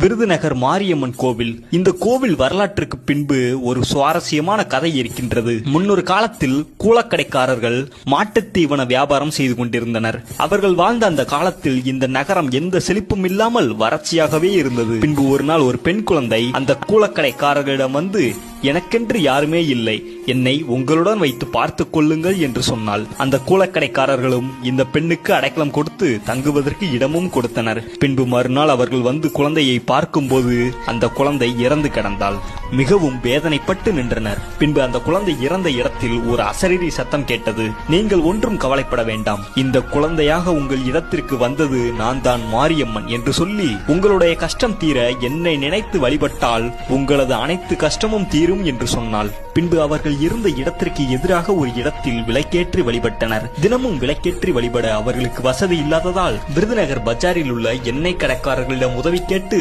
விருதுநகர் மாரியம்மன் கோவில். இந்த கோவில் வரலாற்றுக்கு பின்பு ஒரு சுவாரஸ்யமான கதை இருக்கின்றது. முன்னொரு காலத்தில் கூலக்கடைக்காரர்கள் மாட்டுத் தீவன வியாபாரம் செய்து கொண்டிருந்தனர். அவர்கள் வாழ்ந்த அந்த காலத்தில் இந்த நகரம் எந்த செழிப்பும் இல்லாமல் வறட்சியாகவே இருந்தது. பின்பு ஒரு நாள் ஒரு பெண் குழந்தை அந்த கூலக்கடைக்காரர்களிடம் வந்து, எனக்கென்று யாருமே இல்லை, என்னை உங்களுடன் வைத்து பார்த்து கொள்ளுங்கள் என்று சொன்னாள். அந்த கூலக்கடைக்காரர்களும் இந்த பெண்ணுக்கு அடைக்கலம் கொடுத்து தங்குவதற்கு இடமும் கொடுத்தனர். பின்பு மறுநாள் அவர்கள் வந்து குழந்தையை பார்க்கும்போது அந்த குழந்தை இறந்து கிடந்தாள். மிகவும் வேதனைப்பட்டு நின்றனர். பின்பு அந்த குழந்தை இறந்த இடத்தில் ஒரு அசரீரி சத்தம் கேட்டது. நீங்கள் ஒன்றும் கவலைப்பட வேண்டாம், இந்த குழந்தையாக உங்கள் இடத்திற்கு வந்தது நான் தான் மாரியம்மன் என்று சொல்லி, உங்களுடைய கஷ்டம் தீர என்னை நினைத்து வழிபட்டால் உங்களது அனைத்து கஷ்டமும் தீரும் என்று சொன்னாள். பின்பு அவர்கள் இருந்த இடத்திற்கு எதிராக ஒரு இடத்தில் விளக்கேற்றி வழிபட்டனர். தினமும் விளக்கேற்றி வழிபட அவர்களுக்கு வசதி இல்லாததால் விருதுநகர் பஜாரில் உள்ள எண்ணெய் கடைக்காரர்களிடம் உதவி கேட்டு